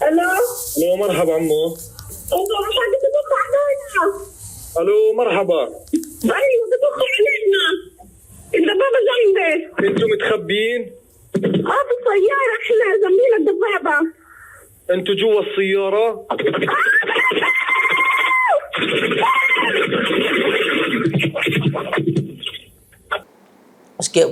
الو مرحبا عمو. انت عشان بتدق علينا. الو مرحبا. ايوه بتدق علينا. الدبابه جنبي. انتوا متخبيين؟ في السياره احنا جنبينا الدبابه. انتوا جوا السياره؟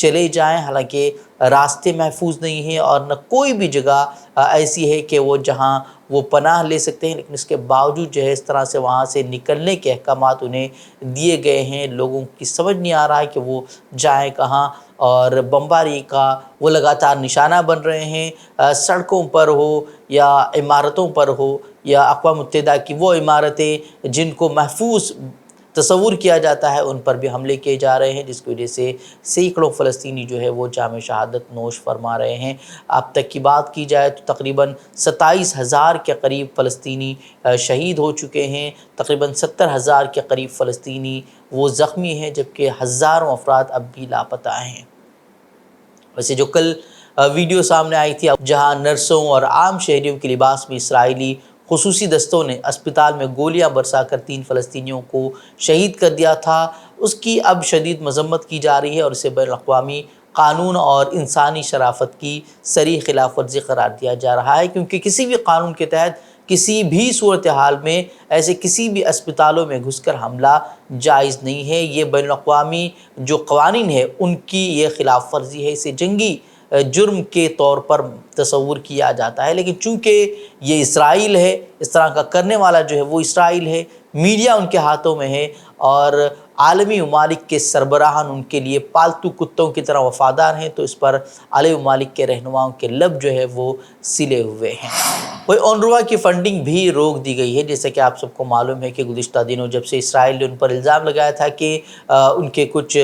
چلے جائیں، حالانکہ راستے محفوظ نہیں ہیں اور نہ کوئی بھی جگہ ایسی ہے کہ وہ جہاں وہ پناہ لے سکتے ہیں، لیکن اس کے باوجود جو ہے اس طرح سے وہاں سے نکلنے کے احکامات انہیں دیے گئے ہیں۔ لوگوں کی سمجھ نہیں آ رہا ہے کہ وہ جائیں کہاں، اور بمباری کا وہ لگاتار نشانہ بن رہے ہیں، سڑکوں پر ہو یا عمارتوں پر ہو یا اقوام متحدہ کی وہ عمارتیں جن کو محفوظ تصور کیا جاتا ہے، ان پر بھی حملے کیے جا رہے ہیں، جس کی وجہ سے سینکڑوں فلسطینی جو ہے وہ جام شہادت نوش فرما رہے ہیں۔ اب تک کی بات کی جائے تو تقریباً 27,000 کے قریب فلسطینی شہید ہو چکے ہیں، تقریباً 70,000 کے قریب فلسطینی وہ زخمی ہیں، جبکہ ہزاروں افراد اب بھی لاپتہ ہیں۔ ویسے جو کل ویڈیو سامنے آئی تھی جہاں نرسوں اور عام شہریوں کے لباس میں اسرائیلی خصوصی دستوں نے اسپتال میں گولیاں برسا کر 3 فلسطینیوں کو شہید کر دیا تھا، اس کی اب شدید مذمت کی جا رہی ہے اور اسے بین الاقوامی قانون اور انسانی شرافت کی صریح خلاف ورزی قرار دیا جا رہا ہے، کیونکہ کسی بھی قانون کے تحت کسی بھی صورتحال میں ایسے کسی بھی اسپتالوں میں گھس کر حملہ جائز نہیں ہے۔ یہ بین الاقوامی جو قوانین ہے ان کی یہ خلاف ورزی ہے، اسے جنگی جرم کے طور پر تصور کیا جاتا ہے، لیکن چونکہ یہ اسرائیل ہے، اس طرح کا کرنے والا جو ہے وہ اسرائیل ہے، میڈیا ان کے ہاتھوں میں ہے اور عالمی ممالک کے سربراہان ان کے لیے پالتو کتوں کی طرح وفادار ہیں، تو اس پر عالمی ممالک کے رہنماؤں کے لب جو ہے وہ سلے ہوئے ہیں۔ کوئی اونروا کی فنڈنگ بھی روک دی گئی ہے، جیسا کہ آپ سب کو معلوم ہے کہ گزشتہ دنوں جب سے اسرائیل نے ان پر الزام لگایا تھا کہ ان کے کچھ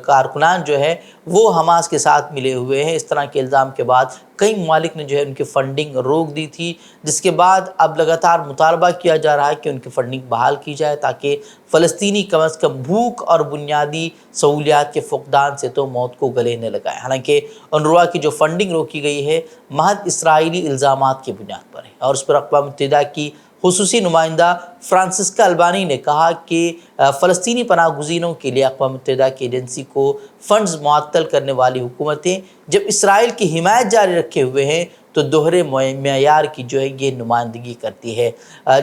کارکنان جو ہے وہ حماس کے ساتھ ملے ہوئے ہیں، اس طرح کے الزام کے بعد کئی ممالک نے جو ہے ان کی فنڈنگ روک دی تھی، جس کے بعد اب لگاتار مطالبہ کیا جا رہا ہے کہ ان کی فنڈنگ بحال کی جائے تاکہ فلسطینی کم از کم بھوک اور بنیادی سہولیات کے فقدان سے تو موت کو گلے نہ لگائیں۔ حالانکہ اونروا کی جو فنڈنگ روکی گئی ہے محض اسرائیلی الزامات کی بنیاد پر ہے، اور اس پر اقوام متحدہ کی خصوصی نمائندہ فرانسسکا البانی نے کہا کہ فلسطینی پناہ گزینوں کے لیے اقوام متحدہ کی ایجنسی کو فنڈز معطل کرنے والی حکومتیں جب اسرائیل کی حمایت جاری رکھے ہوئے ہیں تو دوہرے معیار کی جو ہے یہ نمائندگی کرتی ہے،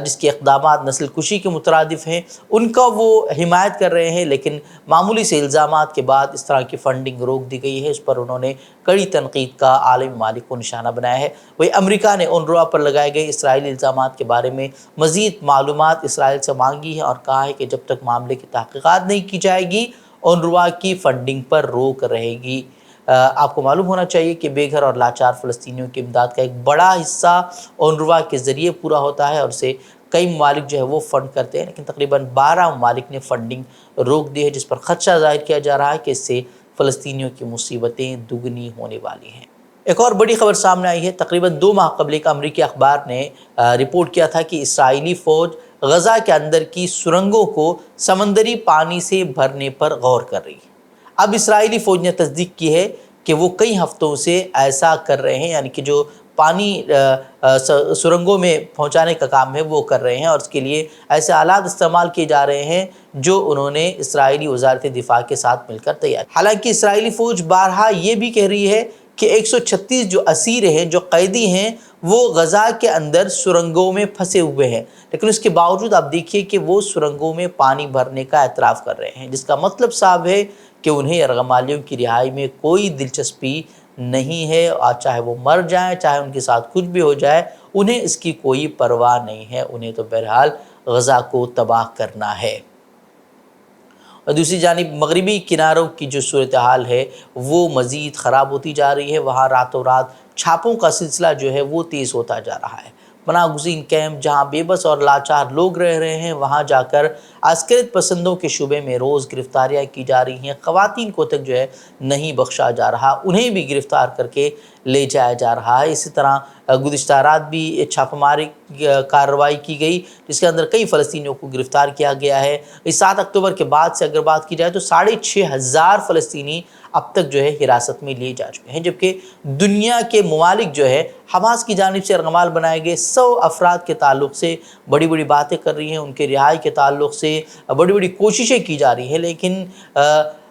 جس کے اقدامات نسل کشی کے مترادف ہیں ان کا وہ حمایت کر رہے ہیں، لیکن معمولی سے الزامات کے بعد اس طرح کی فنڈنگ روک دی گئی ہے۔ اس پر انہوں نے کڑی تنقید کا عالمی ممالک کو نشانہ بنایا ہے۔ وہی امریکہ نے اونروا پر لگائے گئے اسرائیلی الزامات کے بارے میں مزید معلومات اسرائیل سے مانگی ہے اور کہا ہے کہ جب تک معاملے کی تحقیقات نہیں کی جائے گی اونروا کی فنڈنگ پر روک رہے گی۔ آپ کو معلوم ہونا چاہیے کہ بے گھر اور لاچار فلسطینیوں کی امداد کا ایک بڑا حصہ اونروا کے ذریعے پورا ہوتا ہے اور اسے کئی ممالک جو ہے وہ فنڈ کرتے ہیں، لیکن تقریباً 12 ممالک نے فنڈنگ روک دی ہے، جس پر خدشہ ظاہر کیا جا رہا ہے کہ اس سے فلسطینیوں کی مصیبتیں دگنی ہونے والی ہیں۔ ایک اور بڑی خبر سامنے آئی ہے۔ تقریباً 2 ماہ قبل ایک امریکی اخبار نے رپورٹ کیا تھا کہ اسرائیلی فوج غزہ کے اندر کی سرنگوں کو سمندری پانی سے بھرنے پر غور کر رہی ہے۔ اب اسرائیلی فوج نے تصدیق کی ہے کہ وہ کئی ہفتوں سے ایسا کر رہے ہیں، یعنی کہ جو پانی سرنگوں میں پہنچانے کا کام ہے وہ کر رہے ہیں، اور اس کے لیے ایسے آلات استعمال کیے جا رہے ہیں جو انہوں نے اسرائیلی وزارت دفاع کے ساتھ مل کر تیار۔ حالانکہ اسرائیلی فوج بارہا یہ بھی کہہ رہی ہے کہ 136 جو اسیر ہیں، جو قیدی ہیں، وہ غزہ کے اندر سرنگوں میں پھنسے ہوئے ہیں، لیکن اس کے باوجود آپ دیکھیے کہ وہ سرنگوں میں پانی بھرنے کا اعتراف کر رہے ہیں، جس کا مطلب صاحب ہے کہ انہیں یرغمالیوں کی رہائی میں کوئی دلچسپی نہیں ہے، اور چاہے وہ مر جائیں، چاہے ان کے ساتھ کچھ بھی ہو جائے، انہیں اس کی کوئی پرواہ نہیں ہے، انہیں تو بہرحال غزہ کو تباہ کرنا ہے۔ اور دوسری جانب مغربی کناروں کی جو صورتحال ہے وہ مزید خراب ہوتی جا رہی ہے، وہاں راتوں رات چھاپوں کا سلسلہ جو ہے وہ تیز ہوتا جا رہا ہے۔ پناہ گزین کیمپ جہاں بے بس اور لاچار لوگ رہ رہے ہیں، وہاں جا کر عسکریت پسندوں کے شعبے میں روز گرفتاریاں کی جا رہی ہیں، خواتین کو تک جو ہے نہیں بخشا جا رہا، انہیں بھی گرفتار کر کے لے جایا جا رہا ہے۔ اسی طرح گزشتہ رات بھی چھاپہ ماری کارروائی کی گئی جس کے اندر کئی فلسطینیوں کو گرفتار کیا گیا ہے۔ اس 7 اکتوبر کے بعد سے اگر بات کی جائے تو 6,500 فلسطینی اب تک جو ہے حراست میں لیے جا چکے ہیں، جبکہ دنیا کے ممالک جو ہے حماس کی جانب سے یرغمال بنائے گئے 100 افراد کے تعلق سے بڑی بڑی باتیں کر رہی ہیں، ان کے رہائی کے تعلق سے بڑی بڑی کوششیں کی جا رہی ہیں، لیکن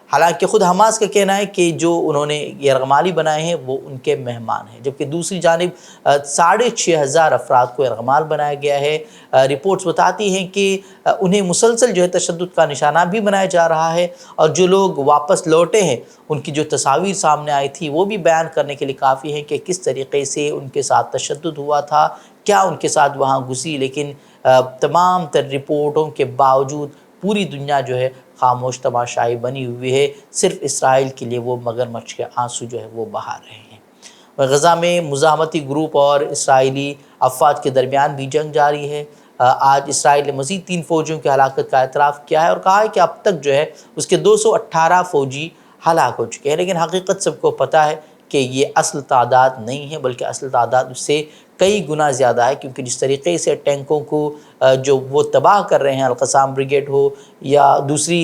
حالانکہ خود حماس کا کہنا ہے کہ جو انہوں نے یرغمالی بنائے ہیں وہ ان کے مہمان ہیں، جبکہ دوسری جانب 6,500 افراد کو یرغمال بنایا گیا ہے۔ رپورٹس بتاتی ہیں کہ انہیں مسلسل جو ہے تشدد کا نشانہ بھی بنایا جا رہا ہے، اور جو لوگ واپس لوٹے ہیں ان کی جو تصاویر سامنے آئی تھی وہ بھی بیان کرنے کے لیے کافی ہیں کہ کس طریقے سے ان کے ساتھ تشدد ہوا تھا، کیا ان کے ساتھ وہاں گزری۔ لیکن تمام تر رپورٹوں کے باوجود پوری دنیا جو ہے خاموش تماشائی بنی ہوئی ہے، صرف اسرائیل کے لیے وہ مگرمچھ کے آنسو جو ہے وہ بہا رہے ہیں۔ غزہ میں مزاحمتی گروپ اور اسرائیلی افواج کے درمیان بھی جنگ جاری ہے۔ آج اسرائیل نے مزید 3 فوجیوں کی ہلاکت کا اعتراف کیا ہے اور کہا ہے کہ اب تک جو ہے اس کے 218 فوجی ہلاک ہو چکے ہیں، لیکن حقیقت سب کو پتہ ہے کہ یہ اصل تعداد نہیں ہے، بلکہ اصل تعداد اس سے کئی گنا زیادہ ہے، کیونکہ جس طریقے سے ٹینکوں کو جو وہ تباہ کر رہے ہیں، القسام بریگیڈ ہو یا دوسری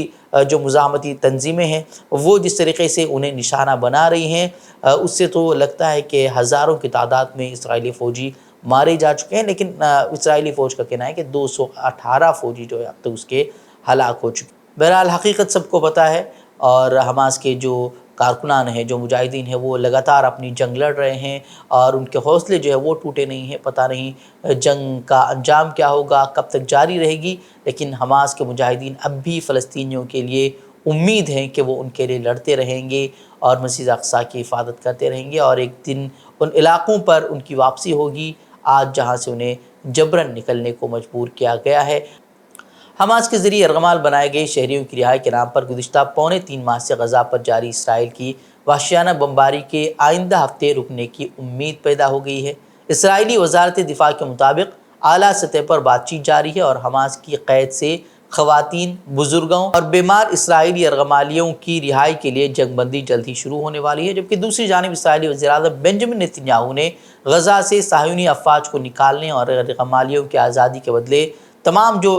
جو مزاحمتی تنظیمیں ہیں، وہ جس طریقے سے انہیں نشانہ بنا رہی ہیں، اس سے تو لگتا ہے کہ ہزاروں کی تعداد میں اسرائیلی فوجی مارے جا چکے ہیں، لیکن اسرائیلی فوج کا کہنا ہے کہ 218 فوجی جو ہے اب تک اس کے ہلاک ہو چکے ہیں۔ بہرحال حقیقت سب کو پتہ ہے، اور حماس کے جو کارکنان ہیں، جو مجاہدین ہیں، وہ لگاتار اپنی جنگ لڑ رہے ہیں اور ان کے حوصلے جو ہے وہ ٹوٹے نہیں ہیں۔ پتہ نہیں جنگ کا انجام کیا ہوگا، کب تک جاری رہے گی، لیکن حماس کے مجاہدین اب بھی فلسطینیوں کے لیے امید ہیں کہ وہ ان کے لیے لڑتے رہیں گے اور مسجد اقصیٰ کی حفاظت کرتے رہیں گے، اور ایک دن ان علاقوں پر ان کی واپسی ہوگی آج جہاں سے انہیں جبراً نکلنے کو مجبور کیا گیا ہے۔ حماس کے ذریعے یرغمال بنائے گئے شہریوں کی رہائی کے نام پر گزشتہ پونے 3 ماہ سے غزہ پر جاری اسرائیل کی وحشیانہ بمباری کے آئندہ ہفتے رکنے کی امید پیدا ہو گئی ہے۔ اسرائیلی وزارت دفاع کے مطابق اعلیٰ سطح پر بات چیت جاری ہے اور حماس کی قید سے خواتین، بزرگوں اور بیمار اسرائیلی یرغمالیوں کی رہائی کے لیے جنگ بندی جلد ہی شروع ہونے والی ہے، جبکہ دوسری جانب اسرائیلی وزیراعظم بنجامن نیتن یاہو نے غزہ سے صہیونی افواج کو نکالنے اور یرغمالیوں کی آزادی کے بدلے تمام جو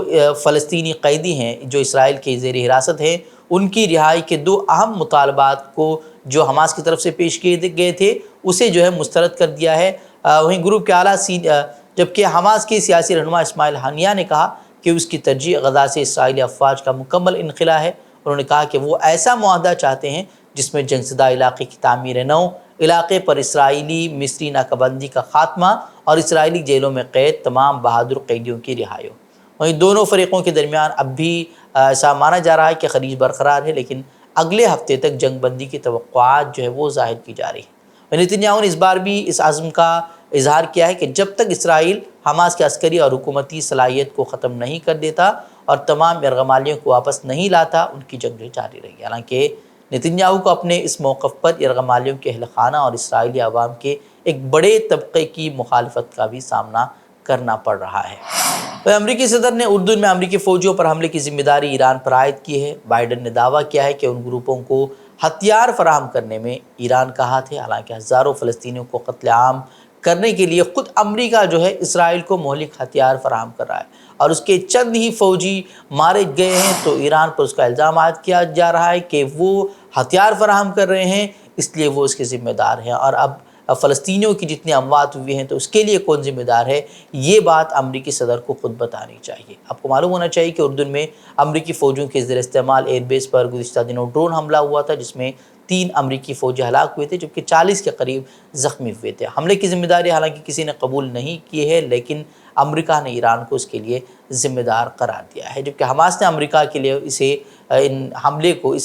فلسطینی قیدی ہیں جو اسرائیل کے زیر حراست ہیں ان کی رہائی کے 2 اہم مطالبات کو جو حماس کی طرف سے پیش کیے گئے تھے اسے جو ہے مسترد کر دیا ہے۔ وہیں گروپ کے جبکہ حماس کے سیاسی رہنما اسماعیل ہنیہ نے کہا کہ اس کی ترجیح غزہ سے اسرائیلی افواج کا مکمل انخلاء ہے۔ انہوں نے کہا کہ وہ ایسا معاہدہ چاہتے ہیں جس میں جنگ زدہ علاقے کی تعمیر نو، علاقے پر اسرائیلی مصری ناکہ بندی کا خاتمہ اور اسرائیلی جیلوں میں قید تمام بہادر قیدیوں کی رہائی ہو۔ وہیں دونوں فریقوں کے درمیان اب بھی ایسا مانا جا رہا ہے کہ خلیج برقرار ہے، لیکن اگلے ہفتے تک جنگ بندی کی توقعات جو ہے وہ ظاہر کی جا رہی ہے۔ نیتن یاہو نے اس بار بھی اس عزم کا اظہار کیا ہے کہ جب تک اسرائیل حماس کے عسکری اور حکومتی صلاحیت کو ختم نہیں کر دیتا اور تمام یرغمالیوں کو واپس نہیں لاتا ان کی جنگ جاری رہے گی۔ حالانکہ نیتن یاہو کو اپنے اس موقف پر یرغمالیوں کے اہل خانہ اور اسرائیلی عوام کے ایک بڑے طبقے کی مخالفت کا بھی سامنا کرنا پڑ رہا ہے۔ امریکی صدر نے اردن میں امریکی فوجیوں پر حملے کی ذمہ داری ایران پر عائد کی ہے۔ بائیڈن نے دعویٰ کیا ہے کہ ان گروپوں کو ہتھیار فراہم کرنے میں ایران کا ہاتھ ہے، حالانکہ ہزاروں فلسطینیوں کو قتل عام کرنے کے لیے خود امریکہ جو ہے اسرائیل کو مہلک ہتھیار فراہم کر رہا ہے اور اس کے چند ہی فوجی مارے گئے ہیں، تو ایران پر اس کا الزام عائد کیا جا رہا ہے کہ وہ ہتھیار فراہم کر رہے ہیں اس لیے وہ اس کے ذمہ دار ہیں، اور اب فلسطینیوں کی جتنی اموات ہوئی ہیں تو اس کے لیے کون ذمہ دار ہے، یہ بات امریکی صدر کو خود بتانی چاہیے۔ آپ کو معلوم ہونا چاہیے کہ اردن میں امریکی فوجیوں کے زیر استعمال ایئر بیس پر گزشتہ دنوں ڈرون حملہ ہوا تھا جس میں 3 امریکی فوجی ہلاک ہوئے تھے جبکہ 40 کے قریب زخمی ہوئے تھے۔ حملے کی ذمہ داری حالانکہ کسی نے قبول نہیں کی ہے، لیکن امریکہ نے ایران کو اس کے لیے ذمہ دار قرار دیا ہے، جبکہ حماس نے امریکہ کے لیے اس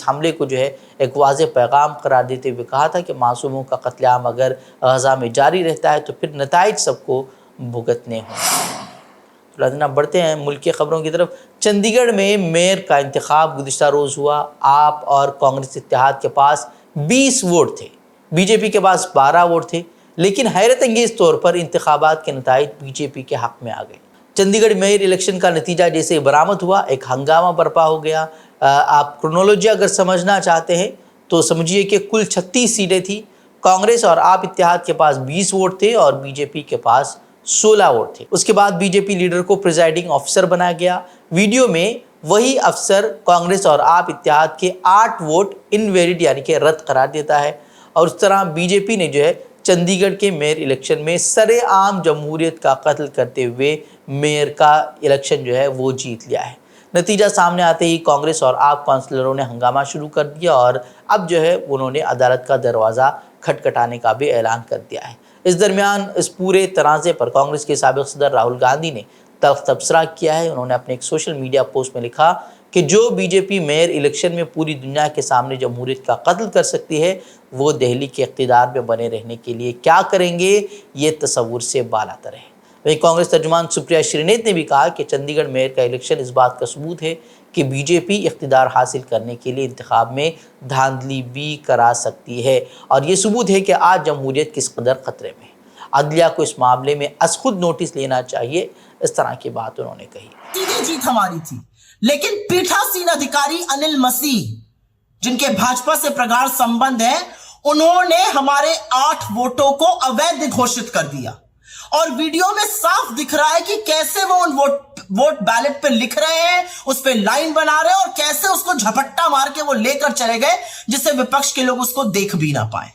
حملے کو جو ہے ایک واضح پیغام قرار دیتے ہوئے کہا تھا کہ معصوموں کا قتل عام اگر غزہ میں جاری رہتا ہے تو پھر نتائج سب کو بھگتنے ہوں۔ لازمہ بڑھتے ہیں ملک کی خبروں کی طرف۔ چندی گڑھ میں میئر کا انتخاب گزشتہ روز ہوا۔ آپ اور کانگریس اتحاد کے پاس 20 ووٹ تھے، بی جے پی کے پاس 12 ووٹ تھے، لیکن حیرت انگیز طور پر انتخابات کے نتائج بی جے پی کے حق میں آ گئے۔ چندی گڑھ میئر الیکشن کا نتیجہ جیسے برآمد ہوا ایک ہنگامہ برپا ہو گیا۔ آپ کرونالوجی اگر سمجھنا چاہتے ہیں تو سمجھیے کہ کل 36 سیٹیں تھیں، کانگریس اور آپ اتحاد کے پاس 20 ووٹ تھے اور بی جے پی کے پاس 16 ووٹ تھے۔ اس کے بعد بی جے پی لیڈر کو پریزائڈنگ آفیسر بنایا گیا۔ ویڈیو میں وہی افسر کانگریس اور آپ اتحاد کے 8 ووٹ انویلڈ یعنی کہ رد قرار دیتا ہے، اور اس طرح بی جے پی نے جو ہے چندی گڑھ کے میئر الیکشن میں سر عام جمہوریت کا قتل کرتے ہوئے میئر کا الیکشن جو ہے وہ جیت لیا ہے۔ نتیجہ سامنے آتے ہی کانگریس اور آپ کونسلروں نے ہنگامہ شروع کر دیا اور اب جو ہے انہوں نے عدالت کا دروازہ کھٹکھٹانے کا بھی اعلان کر دیا ہے۔ اس درمیان اس پورے تنازع پر کانگریس کے سابق صدر راہل گاندھی نے تلخ تبصرہ کیا ہے۔ انہوں نے اپنے ایک سوشل میڈیا پوسٹ میں لکھا کہ جو بی جے پی میئر الیکشن میں پوری دنیا کے سامنے جمہوریت کا قتل کر سکتی ہے، وہ دہلی کے اقتدار میں بنے رہنے کے لیے کیا کریں گے، یہ تصور سے بالاتر ہے۔ وہیں کانگریس ترجمان سپریا شرینیت نے بھی کہا کہ چندی گڑھ میئر کا الیکشن اس بات کا ثبوت ہے کہ بی جے پی اقتدار حاصل کرنے کے لیے انتخاب میں دھاندلی بھی کرا سکتی ہے، اور یہ ثبوت ہے کہ آج جمہوریت کس قدر خطرے میں ہے۔ عدلیہ کو اس معاملے میں از خود نوٹس لینا چاہیے، اس طرح کی بات انہوں نے کہی۔ سیدھی جیت ہماری تھی، لیکن پیٹھاسین ادھیکاری انل مسیح جن کے بھاجپا سے پرگاڑھ سمبند ہے، انہوں نے ہمارے 8 ووٹوں کو اویدھ گھوشت کر دیا، اور ویڈیو میں صاف دکھ رہا ہے کہ کیسے وہ ان ووٹ بیلٹ پہ لکھ رہے ہیں، اس پہ لائن بنا رہے ہیں، اور کیسے اس کو جھپٹا مار کے وہ لے کر چلے گئے جس سے وپکش کے لوگ اس کو دیکھ بھی نہ پائیں۔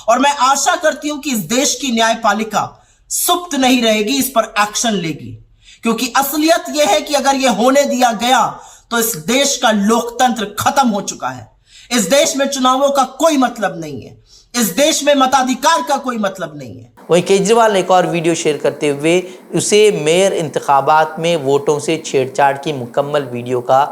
اور میں آشا کرتی ہوں کہ اس دیش کی نیائے پالکا سپت نہیں رہے گی، اس پر ایکشن لے گی، کیونکہ اصلیت یہ ہے کہ اگر یہ ہونے دیا گیا تو اس دیش کا لوکتنتر ختم ہو چکا ہے۔ اس دیش میں چناووں کا کوئی مطلب نہیں ہے، اس دیش میں متادھیکار کا کوئی مطلب نہیں ہے۔ وہیں کیجریوال نے ایک اور ویڈیو شیئر کرتے ہوئے اسے میئر انتخابات میں ووٹوں سے چھیڑ چھاڑ کی مکمل ویڈیو کا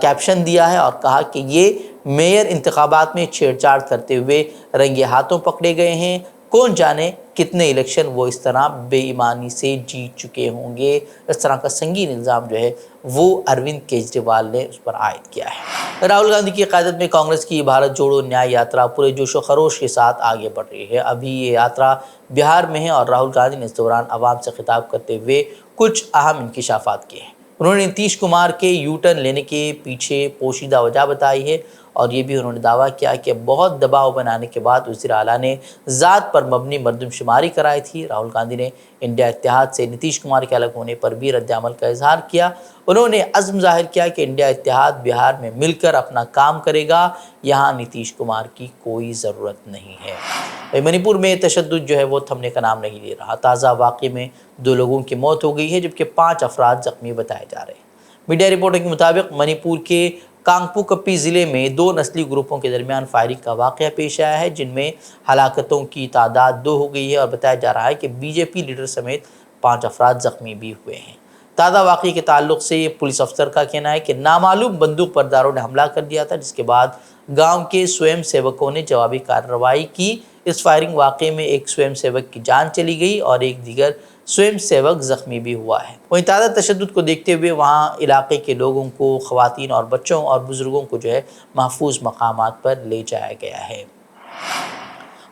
کیپشن دیا ہے اور کہا کہ یہ میئر انتخابات میں چھیڑ چھاڑ کرتے ہوئے رنگے ہاتھوں پکڑے گئے ہیں، کون جانے کتنے الیکشن وہ اس طرح بے ایمانی سے جیت چکے ہوں گے۔ اس طرح کا سنگین الزام جو ہے وہ اروند کیجریوال نے اس پر عائد کیا ہے۔ راہل گاندھی کی قیادت میں کانگریس کی بھارت جوڑو نیائے یاترا پورے جوش و خروش کے ساتھ آگے بڑھ رہی ہے۔ ابھی یہ یاترا بہار میں ہے اور راہل گاندھی نے اس دوران عوام سے خطاب کرتے ہوئے کچھ اہم انکشافات کیے ہیں۔ انہوں نے نتیش کمار کے یو ٹرن لینے کے پیچھے پوشیدہ وجہ بتائی ہے، اور یہ بھی انہوں نے دعویٰ کیا کہ بہت دباؤ بنانے کے بعد وزیر اعلیٰ نے ذات پر مبنی مردم شماری کرائی تھی۔ راہل گاندھی نے انڈیا اتحاد سے نتیش کمار کے الگ ہونے پر بھی رد عمل کا اظہار کیا۔ انہوں نے عزم ظاہر کیا کہ انڈیا اتحاد بہار میں مل کر اپنا کام کرے گا، یہاں نتیش کمار کی کوئی ضرورت نہیں ہے۔ منی پور میں تشدد جو ہے وہ تھمنے کا نام نہیں لے رہا۔ تازہ واقعے میں 2 لوگوں کی موت ہو گئی ہے جبکہ 5 افراد زخمی بتائے جا رہے ہیں۔ میڈیا رپورٹوں کے مطابق منی پور کے کانگپو کپی ضلع میں 2 نسلی گروپوں کے درمیان فائرنگ کا واقعہ پیش آیا ہے، جن میں ہلاکتوں کی تعداد 2 ہو گئی ہے، اور بتایا جا رہا ہے کہ بی جے پی لیڈر سمیت 5 افراد زخمی بھی ہوئے ہیں۔ تازہ واقعے کے تعلق سے پولیس افسر کا کہنا ہے کہ نامعلوم بندوق برداروں نے حملہ کر دیا تھا، جس کے بعد گاؤں کے سوئم سیوکوں نے جوابی کارروائی کی۔ اس فائرنگ واقعے میں ایک سوئم سیوک کی جان چلی گئی اور ایک دیگر سوئم سیوک زخمی بھی ہوا ہے۔ وہیں تازہ تشدد کو دیکھتے ہوئے وہاں علاقے کے لوگوں کو، خواتین اور بچوں اور بزرگوں کو جو ہے محفوظ مقامات پر لے جایا گیا ہے۔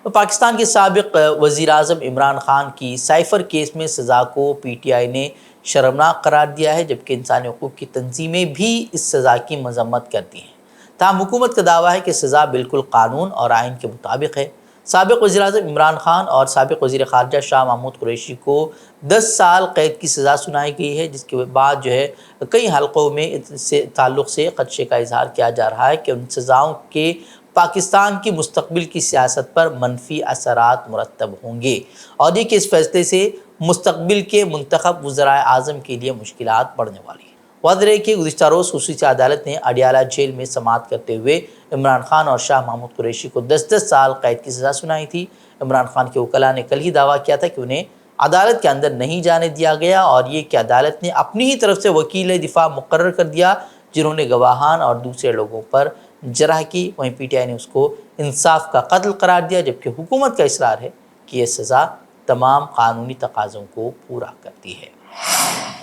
پاکستان کے سابق وزیر اعظم عمران خان کی سائفر کیس میں سزا کو پی ٹی آئی نے شرمناک قرار دیا ہے، جبکہ انسانی حقوق کی تنظیمیں بھی اس سزا کی مذمت کرتی ہیں۔ تاہم حکومت کا دعویٰ ہے کہ سزا بالکل قانون اور آئین کے مطابق ہے۔ سابق وزیر اعظم عمران خان اور سابق وزیر خارجہ شاہ محمود قریشی کو 10 سال قید کی سزا سنائی گئی ہے، جس کے بعد جو ہے کئی حلقوں میں اس تعلق سے خدشے کا اظہار کیا جا رہا ہے کہ ان سزاؤں کے پاکستان کی مستقبل کی سیاست پر منفی اثرات مرتب ہوں گے، اور یہ کہ اس فیصلے سے مستقبل کے منتخب وزرائے اعظم کے لیے مشکلات بڑھنے والی ہیں۔ واضح ہے کہ گزشتہ روز خصوصی عدالت نے اڈیالہ جیل میں سماعت کرتے ہوئے عمران خان اور شاہ محمود قریشی کو 10 سال قید کی سزا سنائی تھی۔ عمران خان کے وکلاء نے کل ہی دعویٰ کیا تھا کہ انہیں عدالت کے اندر نہیں جانے دیا گیا، اور یہ کہ عدالت نے اپنی ہی طرف سے وکیل دفاع مقرر کر دیا جنہوں نے گواہان اور دوسرے لوگوں پر جرح کی۔ وہیں پی ٹی آئی نے اس کو انصاف کا قتل قرار دیا، جبکہ حکومت کا اصرار ہے کہ یہ سزا تمام قانونی تقاضوں کو پورا کرتی ہے۔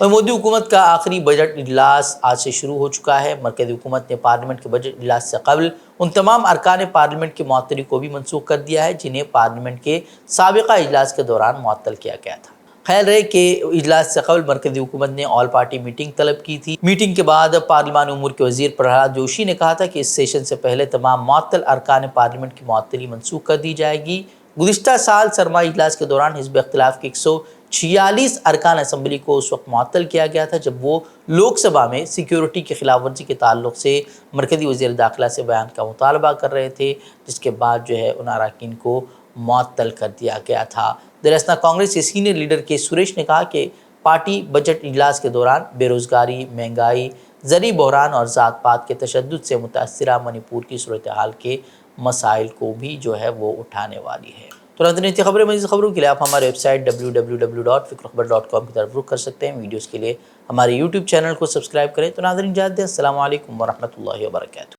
مودی حکومت کا آخری بجٹ اجلاس آج سے شروع ہو چکا ہے۔ مرکزی حکومت نے پارلیمنٹ کے بجٹ اجلاس سے قبل ان تمام ارکان پارلیمنٹ کی معطلی کو بھی منسوخ کر دیا ہے جنہیں پارلیمنٹ کے سابقہ اجلاس کے دوران معطل کیا گیا تھا۔ خیال رہے کہ اجلاس سے قبل مرکزی حکومت نے آل پارٹی میٹنگ طلب کی تھی۔ میٹنگ کے بعد پارلیمانی امور کے وزیر پرہلاد جوشی نے کہا تھا کہ اس سیشن سے پہلے تمام معطل ارکان پارلیمنٹ کی معطلی منسوخ کر دی جائے گی۔ گزشتہ سال سرمائی اجلاس کے دوران حزب اختلاف کے 146 ارکان اسمبلی کو اس وقت معطل کیا گیا تھا جب وہ لوک سبھا میں سیکیورٹی کی خلاف ورزی کے تعلق سے مرکزی وزیر داخلہ سے بیان کا مطالبہ کر رہے تھے، جس کے بعد جو ہے ان اراکین کو معطل کر دیا گیا تھا۔ دراصل کانگریس کے سینئر لیڈر کے سریش نے کہا کہ پارٹی بجٹ اجلاس کے دوران بے روزگاری، مہنگائی، زرعی بحران اور ذات پات کے تشدد سے متاثرہ منی پور کی صورتحال کے مسائل کو بھی جو ہے وہ اٹھانے والی ہے۔ تو ناظرین خبریں مزید خبروں کے لیے آپ ہمارے ویب سائٹ www.fikrokhabar.com کی طرف رخ کر سکتے ہیں۔ ویڈیوز کے لیے ہمارے یوٹیوب چینل کو سبسکرائب کریں۔ تو ناظرین جاتے ہیں، السلام علیکم ورحمۃ اللہ وبرکاتہ۔